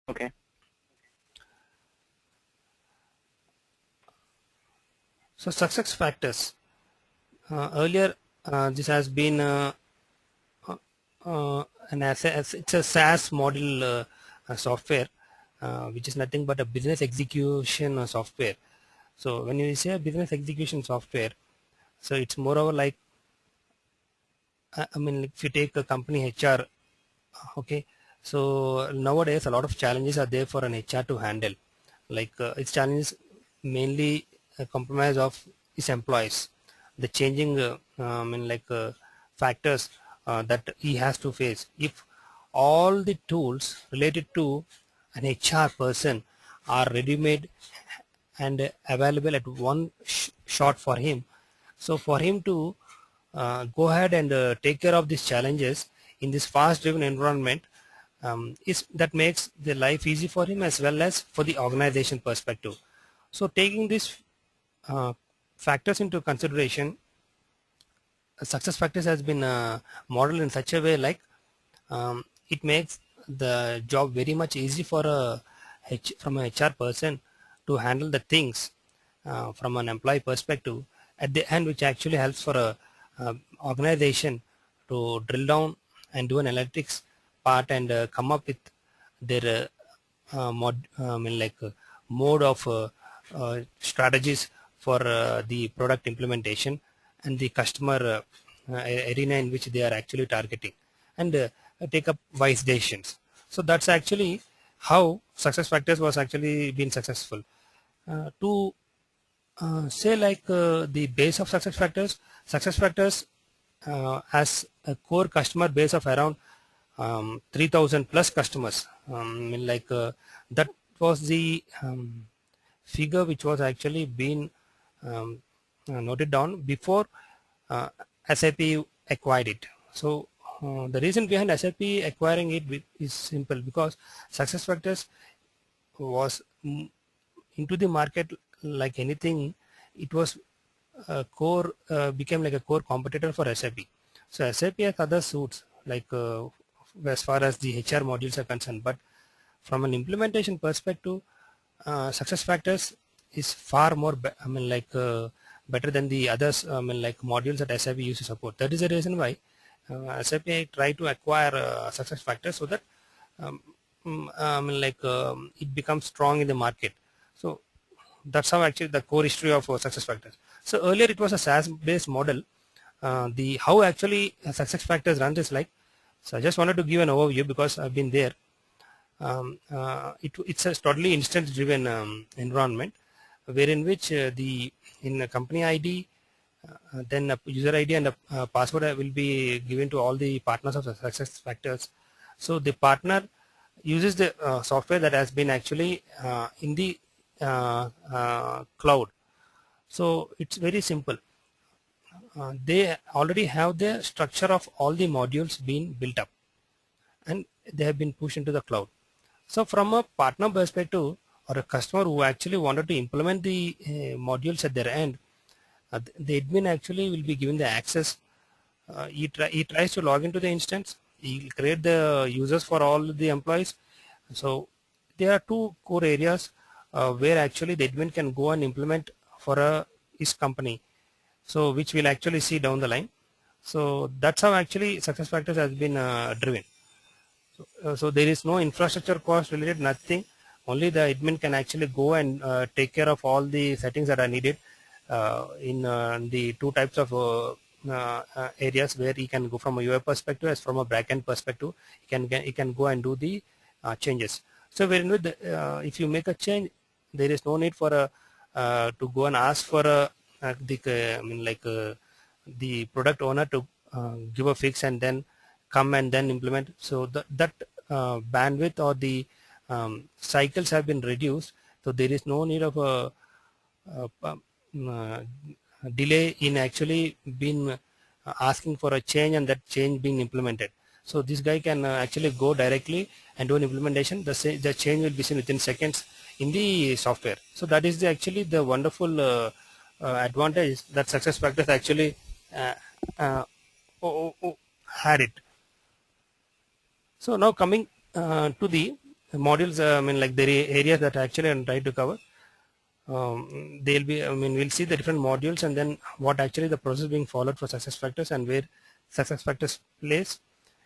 Okay. So success factors. Earlier, this has been it's a SaaS model software, which is nothing but a business execution software. So when you say business execution software, so it's moreover like I mean, if you take a company HR, okay. So nowadays a lot of challenges are there for an HR to handle. Like its challenges mainly compromise of his employees, the changing factors that he has to face. If all the tools related to an HR person are ready-made and available at one shot for him, so for him to go ahead and take care of these challenges in this fast-driven environment, is that makes the life easy for him as well as for the organization perspective. So taking these uh, factors into consideration, success factors has been modeled in such a way like it makes the job very much easy for from a HR person to handle the things from an employee perspective at the end, which actually helps for a organization to drill down and do an analytics part and come up with their mode of strategies for the product implementation and the customer arena in which they are actually targeting, and take up wise decisions. So that's actually how success factors was actually been successful. To say like the base of success factors has a core customer base of around 3,000 plus customers. That was the figure which was actually been um, noted down before uh, SAP acquired it. So the reason behind SAP acquiring it is simple, because success factors was into the market like anything. It was a core became like a core competitor for SAP. So SAP has other suits like as far as the HR modules are concerned, but from an implementation perspective, success factors is far more better than the others, modules that SAP used to support. That is the reason why SAP try to acquire success factors, so that um, it becomes strong in the market. So that's how actually the core history of success factors. So earlier it was a SaaS based model. The how actually success factors runs is like, so I just wanted to give an overview because I've been there. It's a totally instance driven environment, wherein which the in a company ID, then a user ID and a password will be given to all the partners of the success factors. So the partner uses the software that has been actually in the cloud. So it's very simple. They already have the structure of all the modules being built up, and they have been pushed into the cloud. So from a partner perspective, or a customer who actually wanted to implement the modules at their end, the admin actually will be given the access. He tries to log into the instance. He will create the users for all the employees. So there are two core areas where actually the admin can go and implement for his company. So which we'll actually see down the line. So that's how actually success factors has been driven. So there is no infrastructure cost related, nothing. Only the admin can actually go and take care of all the settings that are needed in the two types of areas, where he can go from a UI perspective as from a backend perspective. He can go and do the changes. So wherein with if you make a change, there is no need for a to go and ask for a the product owner to give a fix and then come and then implement. So that bandwidth or the cycles have been reduced. So there is no need of uh, delay in actually being asking for a change and that change being implemented. So this guy can actually go directly and do an implementation. The change will be seen within seconds in the software. So that is actually the wonderful advantage that success factors actually uh, uh, had it. So now coming to the modules, I mean, like the areas that actually I'm trying to cover. They'll be, I mean, we'll see the different modules and then what actually the process being followed for success factors and where success factors place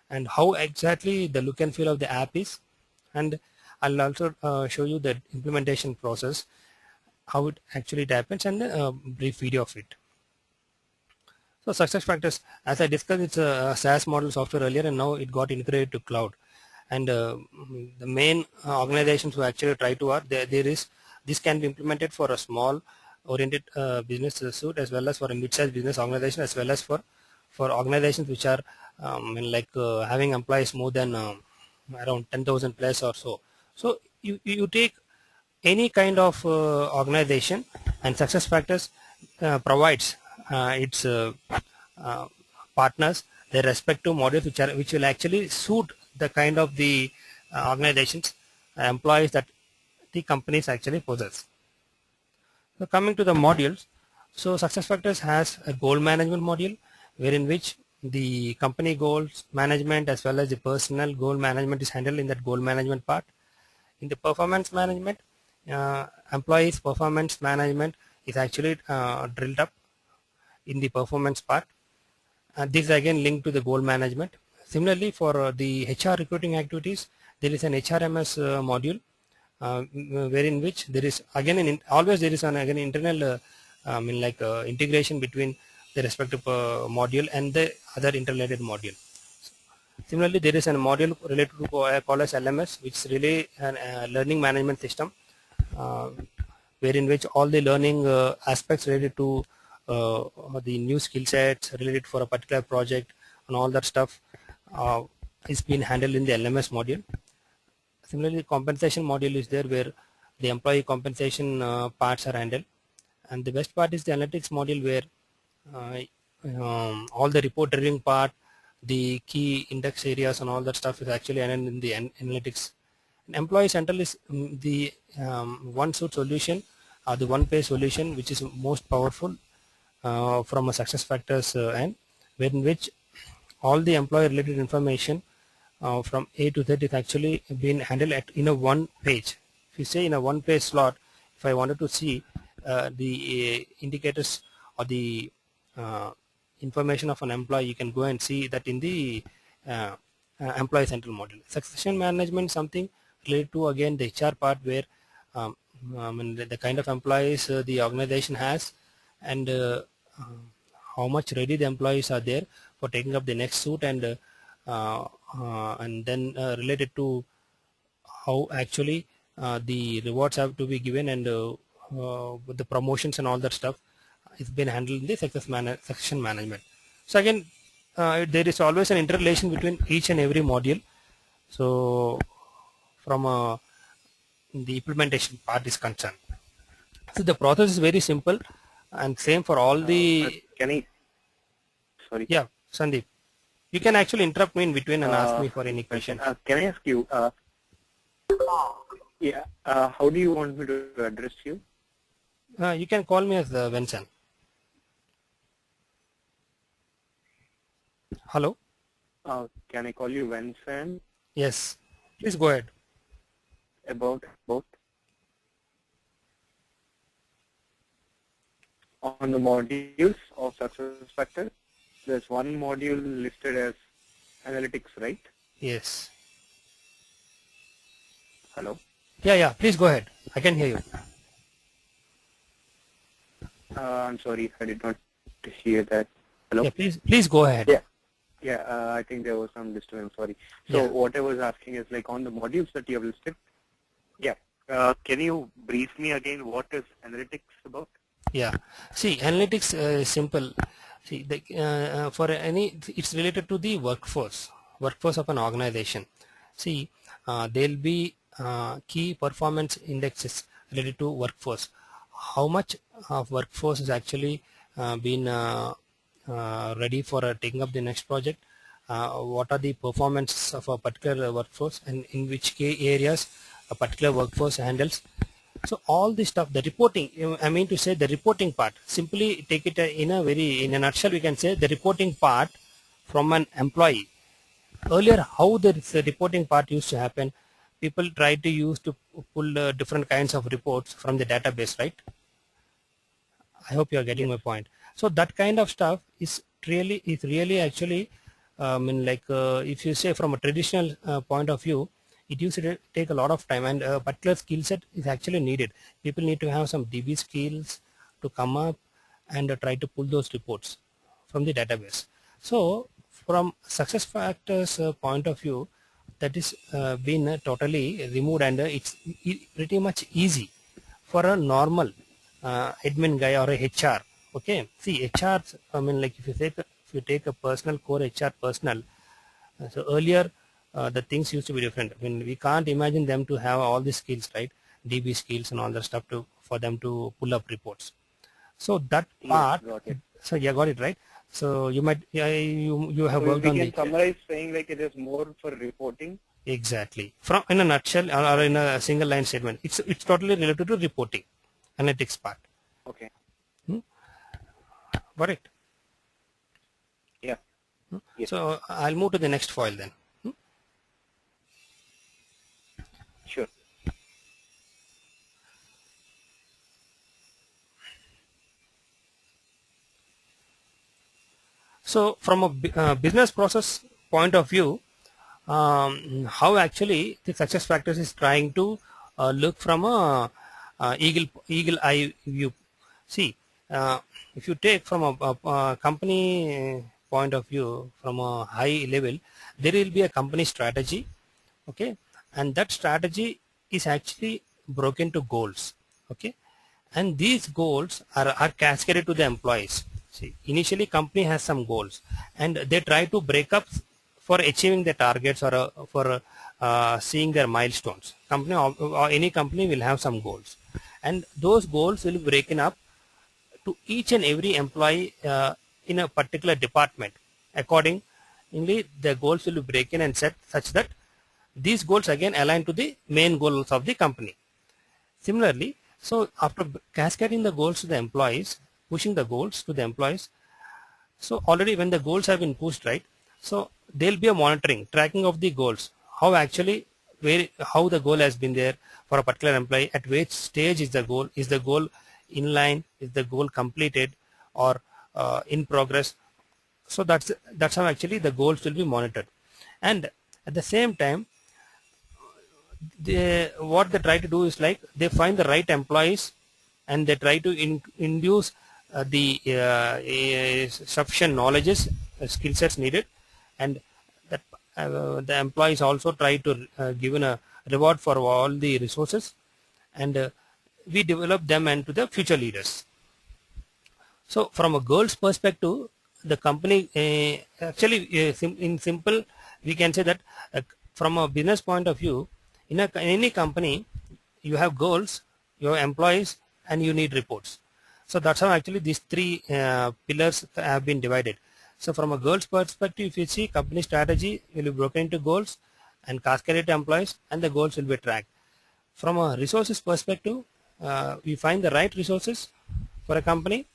and how exactly the look and feel of the app is, and I'll also show you the implementation process, how it actually happens, and a brief video of it. So success factors, as I discussed, it's a SaaS model software earlier, and now it got integrated to cloud. And the main organizations who actually try to are there is this can be implemented for a small oriented business suite, as well as for a mid-sized business organization, as well as for organizations which are having employees more than around 10,000 plus or so. So you take any kind of organization, and success factors provides its uh, partners their respective modules which will actually suit the kind of the organizations employees that the companies actually possess. So coming to the modules, so success factors has a goal management module, wherein which the company goals management as well as the personal goal management is handled in that goal management part. In the performance management, employees performance management is actually drilled up in the performance part. This is again linked to the goal management. Similarly, for the HR recruiting activities, there is an HRMS module, wherein which there is again always there is an again internal integration between the respective module and the other interrelated module. Similarly, there is a module related to called as LMS, which is really an learning management system, uh, wherein which all the learning aspects related to the new skill sets related for a particular project and all that stuff is being handled in the LMS module. Similarly, compensation module is there where the employee compensation parts are handled, and the best part is the analytics module where all the report reviewing part, the key index areas and all that stuff is actually handled in the analytics. And employee central is the one suite solution, the one page solution which is most powerful from a success factors end, in which all the employee related information from A to Z is actually being handled in a one page. If you say in a one page slot, if I wanted to see the indicators or the information of an employee, you can go and see that in the employee central module. Succession management, something related to again the HR part, where the kind of employees the organization has, and how much ready the employees are there for taking up the next suit, and then related to how actually the rewards have to be given, and with the promotions and all that stuff it's been handled in the succession management. So again, there is always an interrelation between each and every module. So from the implementation part is concerned, so the process is very simple and same for all the. Can I? Sorry. Yeah, Sandeep, you can actually interrupt me in between and ask me for any question. Can I ask you? Yeah. How do you want me to address you? You can call me as VenSan. Hello. Can I call you VenSan? Yes. Please go ahead. About on the modules of success factors, there's one module listed as analytics, right? Yes. Hello. Yeah. Please go ahead. I can hear you. I'm sorry, I did not hear that. Hello. Yeah. Please go ahead. Yeah. Yeah. I think there was some disturbance. Sorry. So Yeah. what I was asking is like on the modules that you have listed. Yeah. Can you brief me again? What is analytics about? Yeah. See, analytics is simple. See, for any, it's related to the workforce of an organization. See, there'll be key performance indexes related to workforce. How much of workforce is actually been ready for taking up the next project? What are the performance of a particular workforce, and in which key areas a particular workforce handles? So all this stuff, the reporting, I mean to say the reporting part, simply take it in a nutshell, we can say the reporting part from an employee. Earlier, how the reporting part used to happen, people try to use to pull different kinds of reports from the database, right? I hope you are getting my point. So that kind of stuff is really actually, if you say from a traditional point of view, it used to take a lot of time, and a particular skill set is actually needed. People need to have some DB skills to come up and try to pull those reports from the database. So from success factors point of view, that is been totally removed, and it's pretty much easy for a normal admin guy or a HR. Okay, see HR. If you take a personal core HR personal. So earlier the things used to be different. I mean, we can't imagine them to have all these skills, right? DB skills and all that stuff for them to pull up reports. So that part. Yes, got it. So yeah, got it right. So you might you have So worked we on can summarize saying like it is more for reporting. Exactly. From in a nutshell or in a single line statement, it's totally related to reporting, analytics part. Okay. Got it? Yeah. Yes. So I'll move to the next file then. Sure. So from a business process point of view, how actually the success factors is trying to look from a eagle eye view. See, if you take from a company point of view, from a high level, there will be a company strategy, okay, and that strategy is actually broken to goals, okay, and these goals are cascaded to the employees. See, initially company has some goals, and they try to break up for achieving the targets or for seeing their milestones. Company or any company will have some goals, and those goals will be broken up to each and every employee in a particular department. Accordingly, the goals will be broken and set such that these goals again align to the main goals of the company. Similarly, so after cascading the goals to the employees, pushing the goals to the employees, so already when the goals have been pushed, right, so there will be a monitoring, tracking of the goals, how actually how the goal has been there for a particular employee, at which stage is the goal in line, is the goal completed or in progress. So that's how actually the goals will be monitored. And at the same time, what they try to do is like they find the right employees, and they try to induce the sufficient knowledges, skill sets needed, and that the employees also try to given a reward for all the resources, and we develop them into the future leaders. So from a goals perspective, the company in simple we can say that from a business point of view, in any company you have goals, you have employees, and you need reports. So that's how actually these three pillars have been divided. So from a goals perspective, if you see, company strategy will be broken into goals and cascaded to employees, and the goals will be tracked. From a resources perspective, we find the right resources for a company.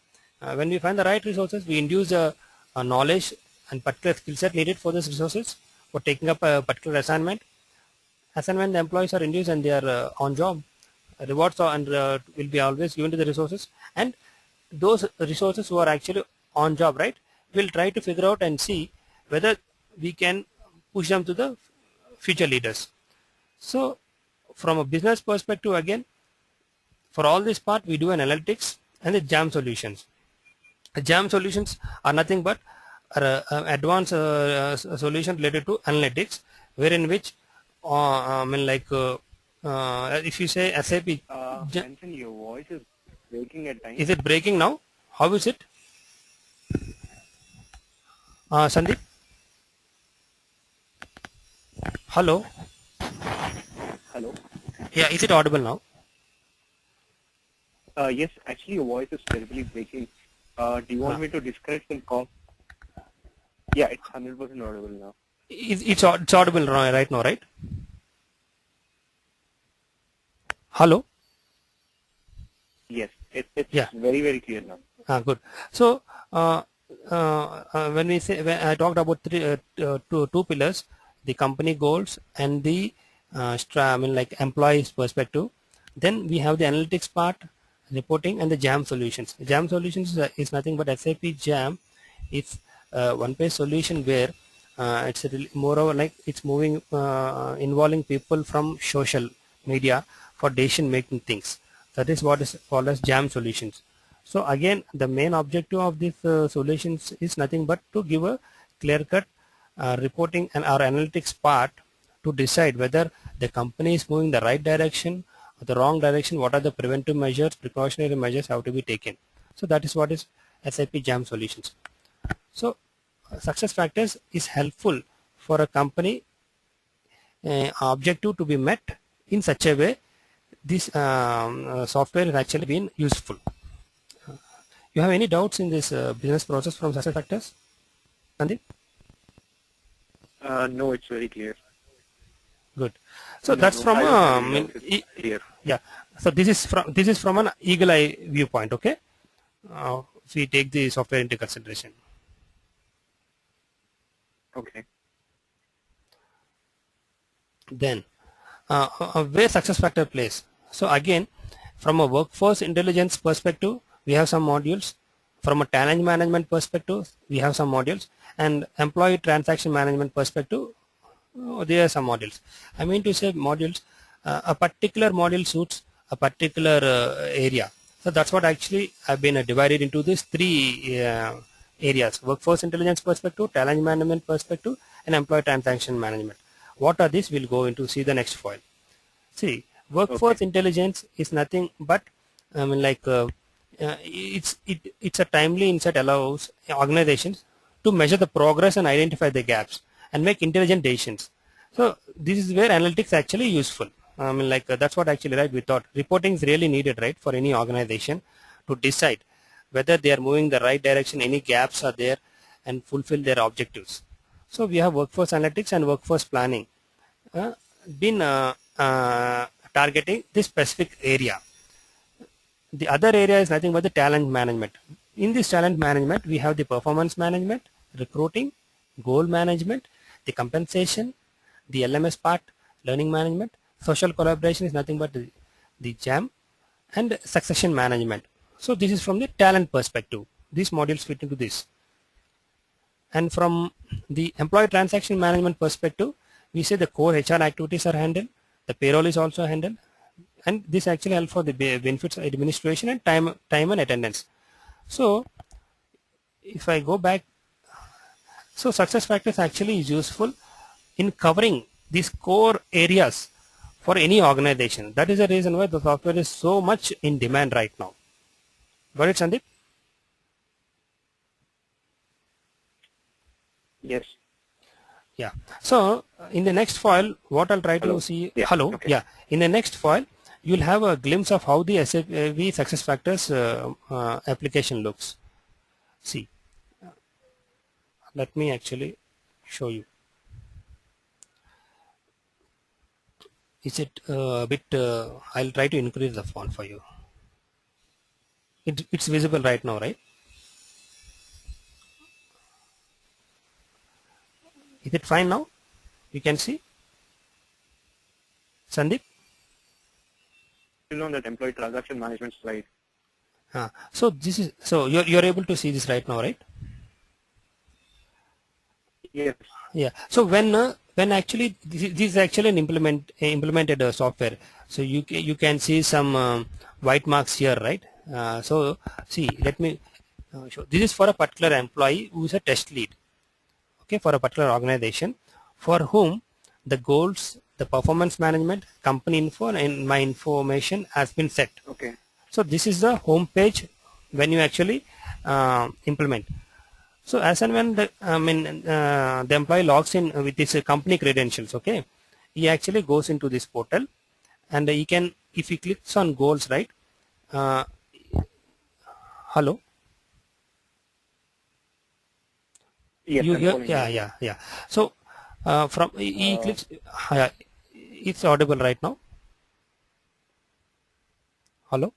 When we find the right resources, we induce a knowledge and particular skill set needed for those resources for taking up a particular assignment. As and when the employees are induced and they are on job, rewards will be always given to the resources, and those resources who are actually on job, right, we'll try to figure out and see whether we can push them to the future leaders. So from a business perspective, again, for all this part we do an analytics and the jam solutions. Jam solutions are nothing but advanced solution related to analytics, wherein which if you say SAP, VenSan, your voice is breaking at times. Is it breaking now? How is it? Sandeep? Hello? Hello? Yeah, is it audible now? Yes, actually your voice is terribly breaking. Do you want me to disconnect and call? Yeah, it's 100% audible now. It's audible right now, right? Hello? Yes, it's Yeah. very, very clear now. Good. So when I talked about two pillars, the company goals and the like employees perspective. Then we have the analytics part, reporting, and the jam solutions. Jam solutions is nothing but SAP Jam. It's one-page solution where it's moreover like it's moving involving people from social media for decision making things. That is what is called as jam solutions. So again, the main objective of these solutions is nothing but to give a clear-cut reporting and our analytics part to decide whether the company is moving the right direction or the wrong direction. What are the preventive measures, precautionary measures have to be taken. So that is what is SAP Jam solutions. So success factors is helpful for a company objective to be met in such a way this software has actually been useful. You have any doubts in this business process from success factors, Sandeep? No, it's very clear. Good. So No, that's no, from I don't have any doubts. It's clear. yeah. So this is from an eagle eye viewpoint. Okay. If we take the software into consideration. Okay. Then where success factor plays. So again, from a workforce intelligence perspective, we have some modules. From a talent management perspective, we have some modules, and employee transaction management perspective, there are some modules. I mean to say modules, a particular module suits a particular area. So that's what actually I've been divided into these three areas: workforce intelligence perspective, talent management perspective, and employee transaction management. What are these? We'll go into see the next file. See, workforce intelligence is nothing but it's a timely insight allows organizations to measure the progress and identify the gaps and make intelligent decisions. So this is where analytics actually useful. That's what actually we thought reporting is really needed for any organization to decide whether they are moving the right direction, any gaps are there, and fulfill their objectives. So we have workforce analytics and workforce planning been targeting this specific area. The other area is nothing but the talent management. In this talent management, we have the performance management, recruiting, goal management, the compensation, the LMS part, learning management, social collaboration is nothing but the JAM, and succession management. So this is from the talent perspective. These modules fit into this. And from the employee transaction management perspective, we say the core HR activities are handled, the payroll is also handled, and this actually helps for the benefits administration and time and attendance. So if I go back, so success factors actually is useful in covering these core areas for any organization. That is the reason why the software is so much in demand right now. Got it, Sandeep? Yes. Yeah. So in the next file, what I'll try to see. Yeah. Hello. Okay. Yeah. In the next file, you'll have a glimpse of how the SAP success factors application looks. See, let me actually show you. Is it a bit? I'll try to increase the font for you. It's visible right now, right? Is it fine now? You can see, Sandeep. Still on that employee transaction management slide. So this is you're able to see this right now, right? Yes. Yeah. So when actually this is actually an implemented software. So you can see some white marks here, right? So see, let me show. This is for a particular employee who is a test lead. Okay, for a particular organization for whom the goals, the performance management, company info, and my information has been set. Okay. So this is the home page when you actually implement. So as and when the employee logs in with his company credentials, okay, he actually goes into this portal, and he can, if he clicks on goals, right? Hello. Yes. Yeah. So from he clicks. It's audible right now. Hello.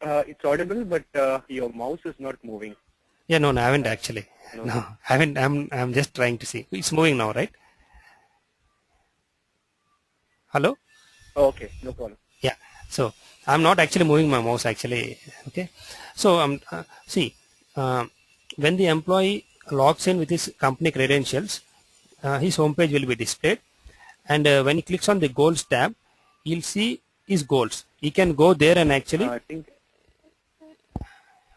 It's audible, but your mouse is not moving. Yeah, no, I haven't actually. No, I haven't. I'm just trying to see. It's moving now, right? Hello? Okay, no problem. Yeah. So I'm not actually moving my mouse actually. Okay. So see, uh, when the employee logs in with his company credentials, his home page will be displayed, and when he clicks on the goals tab, he'll see his goals. He can go there and actually. I think,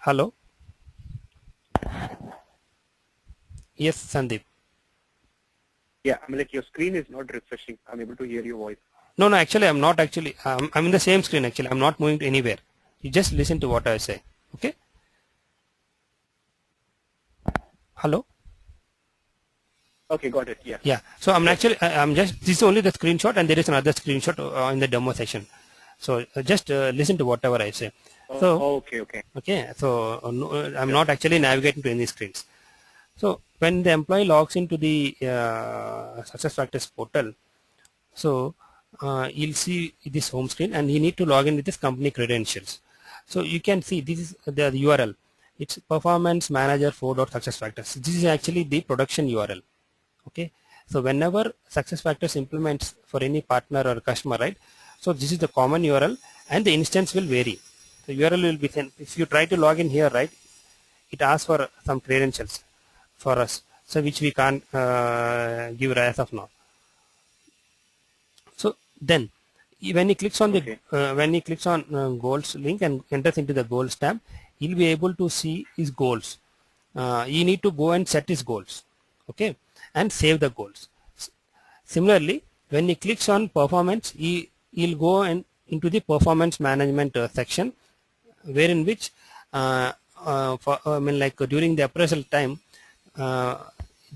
Hello. Yes, Sandeep. yeah, I mean, like your screen is not refreshing. I'm able to hear your voice. No, no. Actually, I'm not actually. I'm in the same screen. Actually, I'm not moving to anywhere. You just listen to what I say. Okay. Hello. Okay, got it. Yeah. Yeah. So I'm Yes. actually, I'm just, this is only the screenshot and there is another screenshot in the demo session. So just listen to whatever I say. So, Okay, okay. okay. So no, I'm Sure. not actually navigating to any screens. So when the employee logs into the SuccessFactors portal, so you'll see this home screen and you need to log in with this company credentials. So you can see this is the URL. It's performance manager 4.successfactors. This is actually the production URL. Okay. So whenever SuccessFactors implements for any partner or customer, right? So this is the common URL and the instance will vary. The URL will be sent. If you try to log in here, right, it asks for some credentials for us, so which we can't give as of now. So then when he clicks on the Okay. goals link and enters into the goals tab, he'll be able to see his goals. You need to go and set his goals, okay, and save the goals. Similarly, when he clicks on performance, he'll go and into the performance management section, wherein which I mean, like during the appraisal time, uh,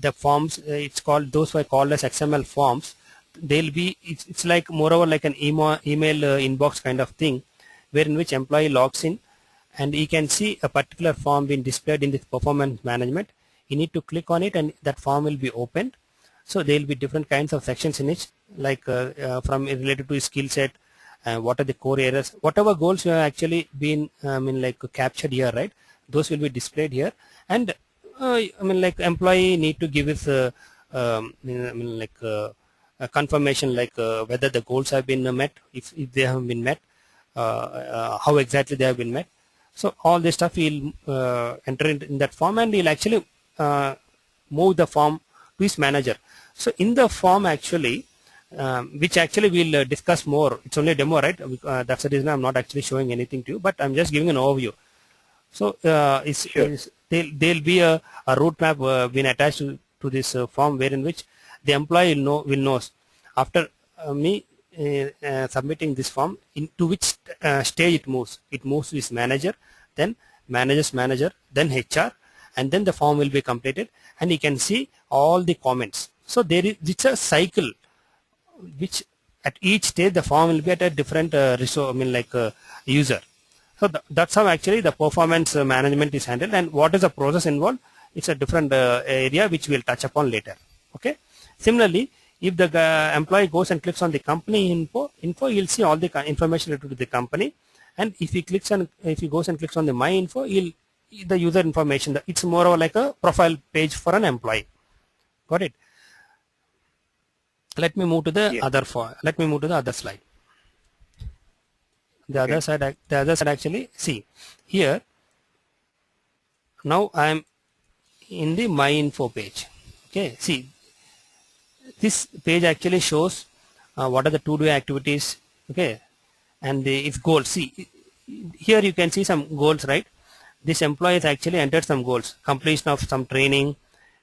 the forms, it's called, those were called as XML forms. They'll be, it's like moreover like an email inbox kind of thing, wherein which employee logs in and he can see a particular form being displayed in this performance management. You need to click on it and that form will be opened. So there will be different kinds of sections in it, like from related to skill set, what are the core areas, whatever goals you have actually been, I mean, like captured here, right? Those will be displayed here, and I mean, like employee need to give his, I mean, like a confirmation, like whether the goals have been met, if they have been met, how exactly they have been met. So all this stuff he'll enter in that form, and he'll actually move the form to his manager. So in the form actually, which actually we'll discuss more. It's only a demo, right? That's the reason I'm not actually showing anything to you, but I'm just giving an overview. So Sure. there'll be a roadmap being attached to this form, wherein which the employee will know after me submitting this form into which stage it moves. It moves to his manager, then manager's manager, then HR, and then the form will be completed, and he can see all the comments. So there is, it's a cycle which at each stage the form will be at a different resource, I mean, like user. So that's how actually the performance management is handled, and what is the process involved. It's a different area which we'll touch upon later. Okay. Similarly, if the employee goes and clicks on the company info, you'll see all the information related to the company, and if he goes and clicks on the my info, he'll the user information. It's more of like a profile page for an employee. Got it? Let me move to the Yeah. other let me move to the other slide. Okay. The other side actually, see here, now I am in the my info page. Okay, see, this page actually shows what are the to-do activities, okay, and its goals. See, here you can see some goals, right? This employee has actually entered some goals: completion of some training,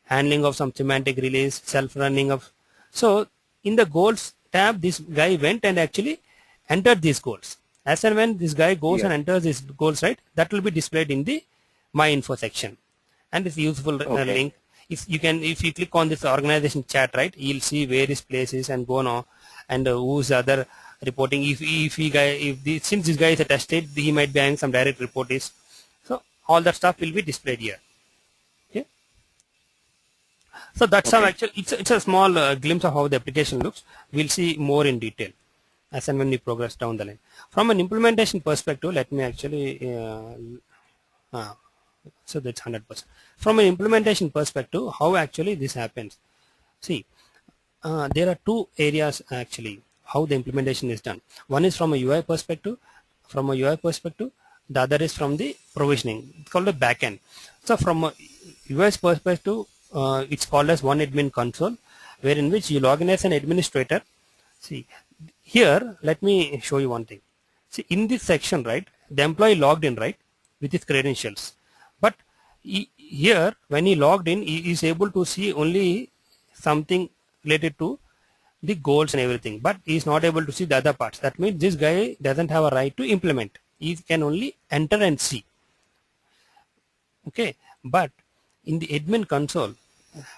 handling of some semantic release, self-running of. So in the goals tab, this guy went and actually entered these goals. As and when this guy goes Yeah. and enters these goals, right, that will be displayed in the my info section, and it's useful Okay. link. If you click on this organization chat, right, you'll see various places and go on, and who's the other reporting. Since this guy is a tested, he might be having some direct reportees. So all that stuff will be displayed here. Okay. So that's how Okay. actually it's a small glimpse of how the application looks. We'll see more in detail as and when we progress down the line. From an implementation perspective, let me actually so that's 100%. From an implementation perspective, how actually this happens? See, there are two areas actually. how the implementation is done. One is from a UI perspective, the other is from the provisioning. It's called a backend. So from a UI's perspective, it's called as one admin console, where in which you log in as an administrator. See, here, let me show you one thing. See, in this section, right, the employee logged in, right, with his credentials. But here, when he logged in, he is able to see only something related to the goals and everything, but he is not able to see the other parts. That means this guy doesn't have a right to implement. He can only enter and see. Okay, but in the admin console,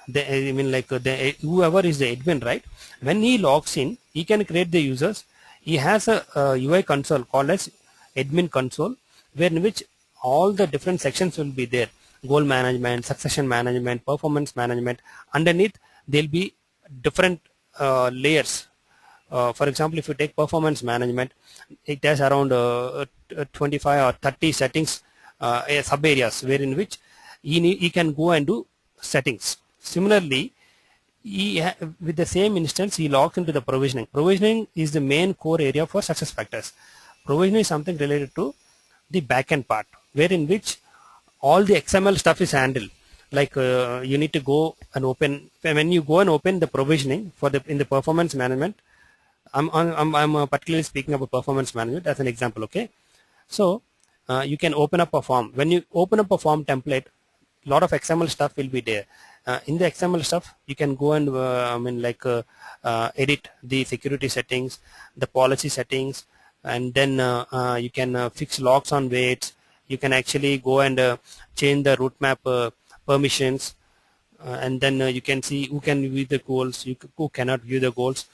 whoever is the admin, right, when he logs in, he can create the users. He has a UI console called as admin console, where in which all the different sections will be there: goal management, succession management, performance management. Underneath there'll be different layers. For example, if you take performance management, it has around 25 or 30 settings, sub areas, where in which he can go and do settings. Similarly, with the same instance, he logs into the provisioning. Provisioning is the main core area for SuccessFactors. Provisioning is something related to the backend part, where in which all the XML stuff is handled. Like you need to go and open, when you go and open the provisioning for in the performance management. I'm particularly speaking about performance management as an example. Okay, so you can open up a form. When you open up a form template, a lot of XML stuff will be there. In the XML stuff, you can go and edit the security settings, the policy settings, and then you can fix locks on weights. You can actually go and change the route map permissions, and then you can see who can view the goals, who cannot view the goals.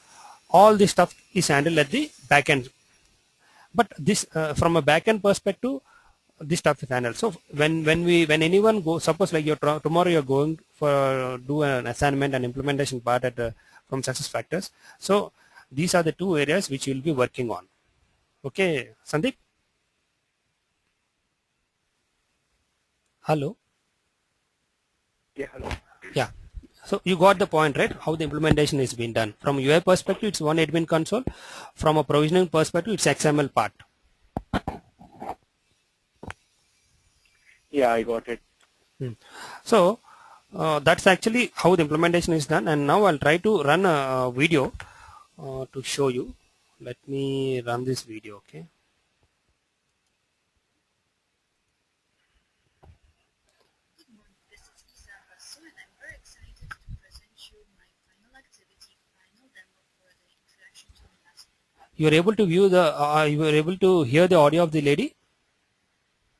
All this stuff is handled at the backend. But this, from a backend perspective, this stuff is handled. So when anyone goes, suppose like tomorrow you're going for do an assignment and implementation part at from SuccessFactors. So these are the two areas which you'll be working on. Okay, Sandeep. Hello. Yeah, hello. Yeah. So you got the point, right? How the implementation is being done. From UI perspective, it's one admin console. From a provisioning perspective, it's XML part. Yeah, I got it. So that's actually how the implementation is done. And now I'll try to run a video to show you. Let me run this video. Okay. You are able to view the. You are able to hear the audio of the lady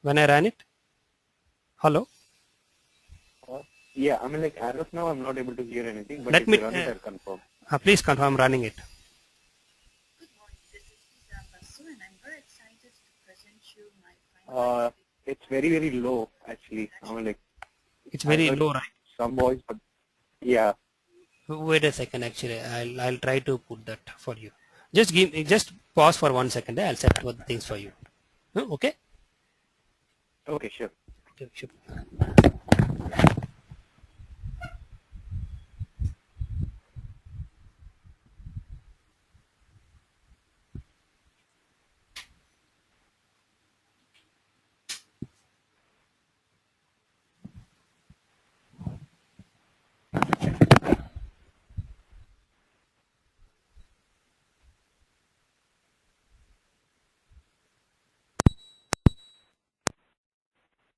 when I ran it. Hello. Yeah, I mean, like, as of now, I'm not able to hear anything, but Let if me you run it, I'll confirm. please confirm running it. Good morning, this is Isam Basu, and I'm very excited to present you my final It's very, very low, actually. I mean, like, It's very I heard low, right? some voice, but yeah. Wait a second. Actually, I'll try to put that for you. Just pause for 1 second. I'll set the things for you. Okay. Okay, sure. Okay, sure.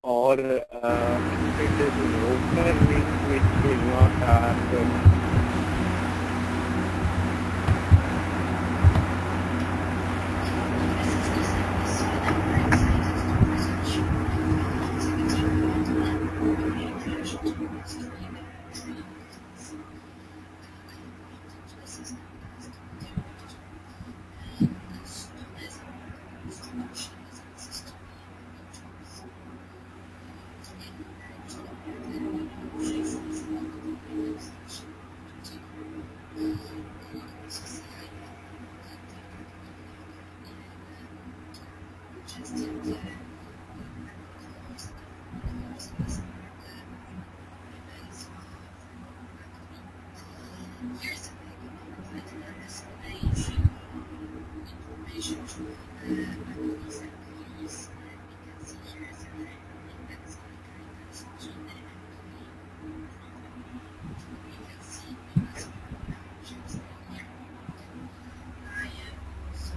Or if it is broker link which will not ask. these employees, and we can see here is a link that's to the employee profile. You can see we must options here. I am also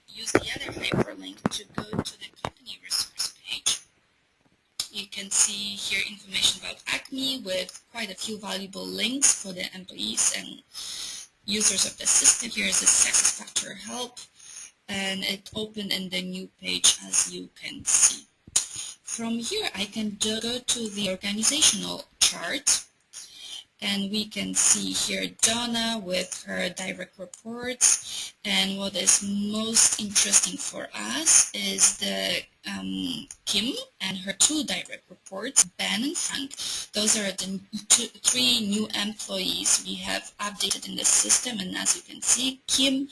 use the other hyperlink to go to the company resource page. You can see here information about Acme with quite a few valuable links for the employees and users of the system. Here is the SuccessFactor help, and it opened in the new page, as you can see. From here, I can go to the organizational chart, and we can see here Donna with her direct reports. And what is most interesting for us is the Kim and her two direct reports, Ben and Frank. Those are the three new employees we have updated in the system. And as you can see, Kim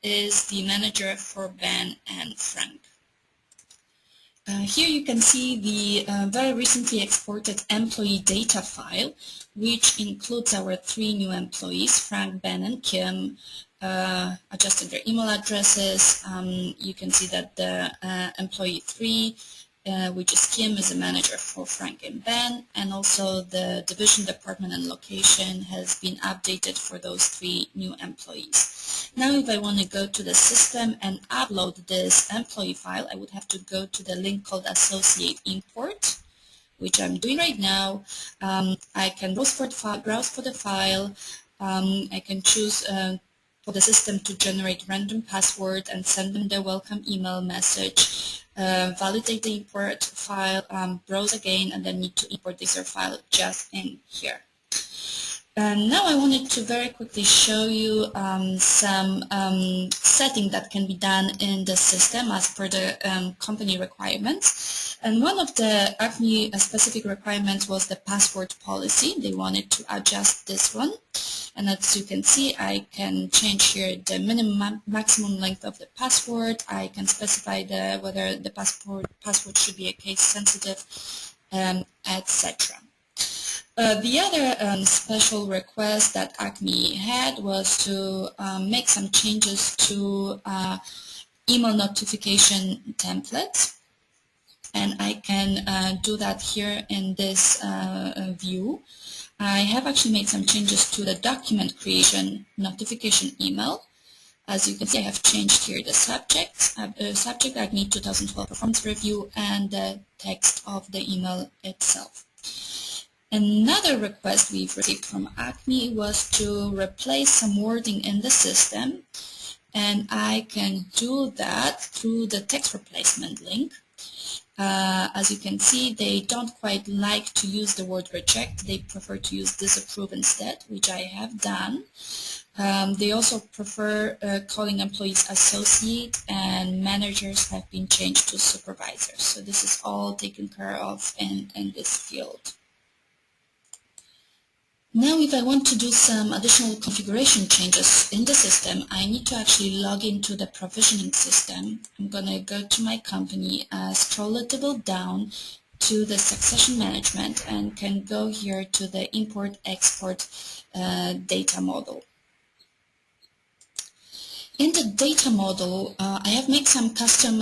is the manager for Ben and Frank. Here you can see the very recently exported employee data file, which includes our three new employees, Frank, Ben, and Kim. Adjusted their email addresses. You can see that the employee 3, which is Kim, is a manager for Frank and Ben, and also the division, department, and location has been updated for those three new employees. Now if I want to go to the system and upload this employee file, I would have to go to the link called Associate Import, which I'm doing right now. I can browse for the file. I can choose for the system to generate random password and send them the welcome email message, validate the import file, browse again, and then need to import this file just in here. And now I wanted to very quickly show you some setting that can be done in the system as per the company requirements. And one of the Acme specific requirements was the password policy. They wanted to adjust this one. And as you can see, I can change here the minimum maximum length of the password. I can specify whether the password should be a case sensitive, etc. The other special request that Acme had was to make some changes to email notification templates. And I can do that here in this view. I have actually made some changes to the document creation notification email. As you can see, I have changed here the subject Acme 2012 performance review, and the text of the email itself. Another request we've received from Acme was to replace some wording in the system, and I can do that through the text replacement link. As you can see, they don't quite like to use the word reject. They prefer to use disapprove instead, which I have done. They also prefer calling employees associate, and managers have been changed to supervisors. So this is all taken care of in this field. Now if I want to do some additional configuration changes in the system, I need to actually log into the provisioning system. I'm going to go to my company, scroll a little down to the succession management, and can go here to the import-export data model. In the data model, I have made some custom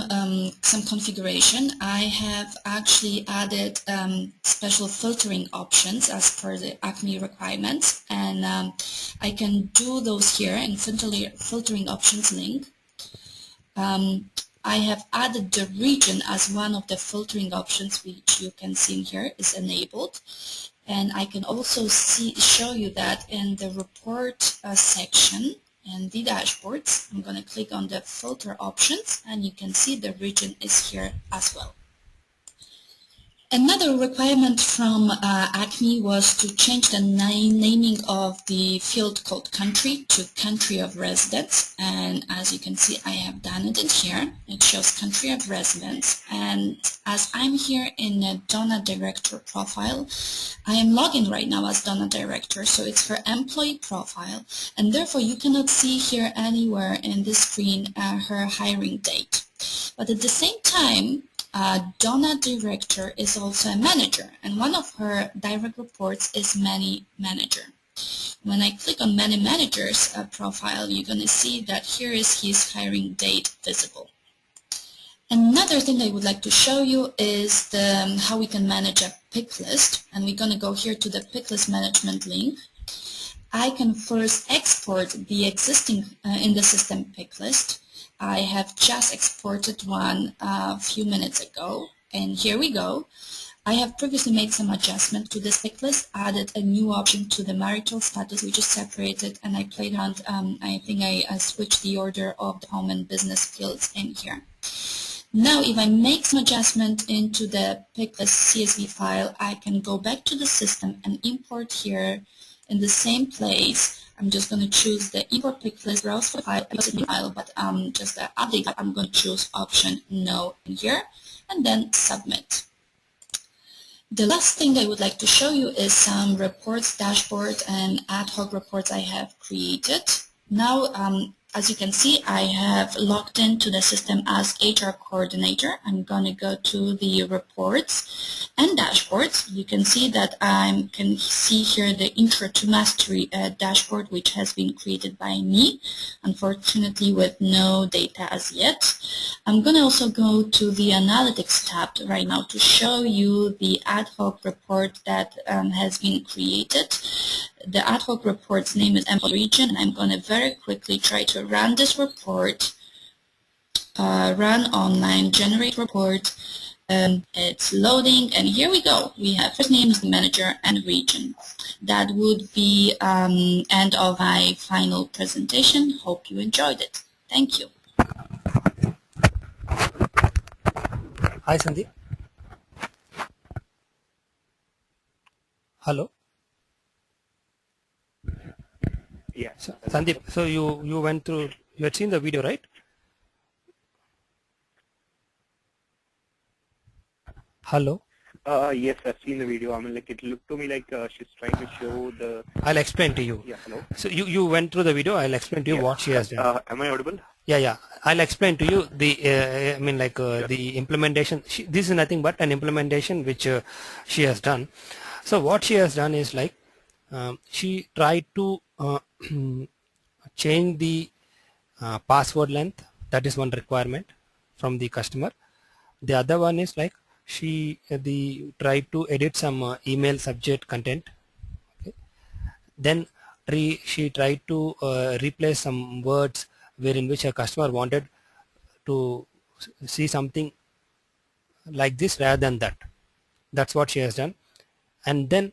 configuration. I have actually added special filtering options as per the Acme requirements, and I can do those here in filtering options link. I have added the region as one of the filtering options, which you can see in here is enabled. And I can also show you that in the report section and the dashboards. I'm going to click on the filter options, and you can see the region is here as well. Another requirement from Acme was to change the naming of the field called country to country of residence, and as you can see, I have done it in here. It shows country of residence, and as I'm here in a Donna Director profile, I am logging right now as Donna Director, so it's her employee profile, and therefore you cannot see here anywhere in this screen her hiring date. But at the same time, Donna Director is also a manager, and one of her direct reports is Manager. When I click on Many Managers profile, you're going to see that here is his hiring date visible. Another thing I would like to show you is how we can manage a pick list, and we're going to go here to the pick list management link. I can first export the existing in the system pick list. I have just exported one a few minutes ago, and here we go. I have previously made some adjustment to this pick list, added a new option to the marital status, which is separated, and I played around. I think I switched the order of the home and business fields in here. Now, if I make some adjustment into the pick list CSV file, I can go back to the system and import here in the same place. I'm just going to choose the import pick list browse file, but just the update, I'm going to choose option no in here and then submit. The last thing I would like to show you is some reports, dashboard, and ad hoc reports I have created. Now, as you can see, I have logged into the system as HR coordinator. I'm going to go to the reports and dashboards. You can see that I can see here the Intro to Mastery dashboard, which has been created by me, unfortunately with no data as yet. I'm going to also go to the Analytics tab right now to show you the ad hoc report that has been created. The ad hoc report's name is employee region, and I'm going to very quickly try to run this report, run online, generate report. It's loading, and here we go. We have first name is the manager and region. That would be end of my final presentation. Hope you enjoyed it. Thank you. Hi, Sandeep. Hello. Yeah. So, Sandeep, so you went through, you had seen the video, right? Hello. Yes, I've seen the video. I mean, like, it looked to me like she's trying to show the... I'll explain to you. Yeah, hello. So you went through the video. I'll explain to you what she has done. Am I audible? Yeah. I'll explain to you the, the implementation. This is nothing but an implementation which she has done. So what she has done is like, she tried to change the password length. That is one requirement from the customer. The other one is like she tried to edit some email subject content. Okay. Then she tried to replace some words wherein which a customer wanted to see something like this rather than that. That's what she has done. And then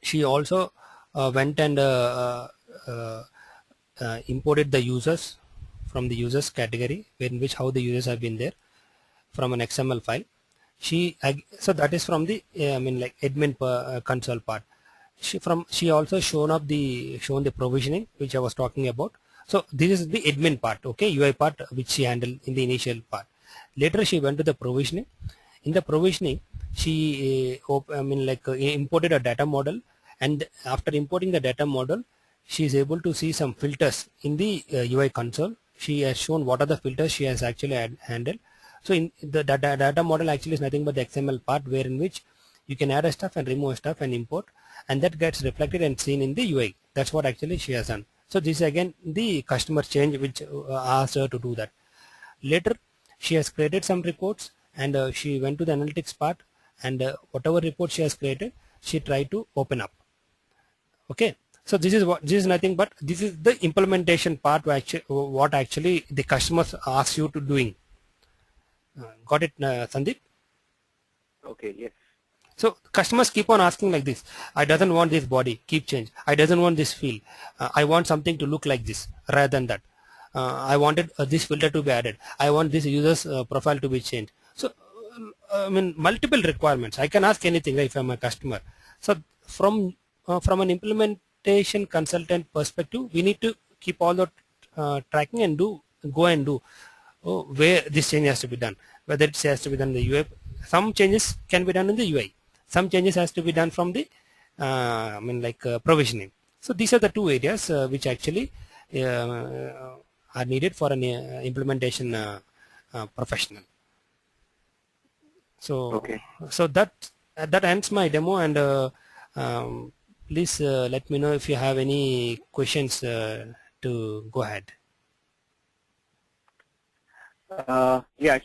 she also went and imported the users from the users category, in which how the users have been there from an XML file. So that is from the admin console part. She also shown the provisioning which I was talking about. So this is the admin part, okay, UI part which she handled in the initial part. Later she went to the provisioning. In the provisioning, she imported a data model, and after importing the data model, she is able to see some filters in the UI console. She has shown what are the filters she has actually handled. So in the data model actually is nothing but the XML part, where in which you can add a stuff and remove stuff and import, and that gets reflected and seen in the UI. That's what actually she has done. So this is again the customer change which asked her to do that. Later she has created some reports, and she went to the analytics part, and whatever report she has created, she tried to open up. Okay, so this is nothing but this is the implementation part what actually the customers ask you to doing. Got it, Sandeep? Okay, yes. So customers keep on asking like this: I doesn't want this body, keep change. I doesn't want this feel. I want something to look like this rather than that. I wanted this filter to be added. I want this user's profile to be changed. So multiple requirements. I can ask anything, right, if I'm a customer. So from an implementation consultant perspective, we need to keep all the tracking and go and do where this change has to be done. Whether it has to be done in the UI. Some changes can be done in the UI. Some changes has to be done from the provisioning. So these are the two areas which actually are needed for an implementation professional. So okay. So that ends my demo, and Please let me know if you have any questions to go ahead. Yeah,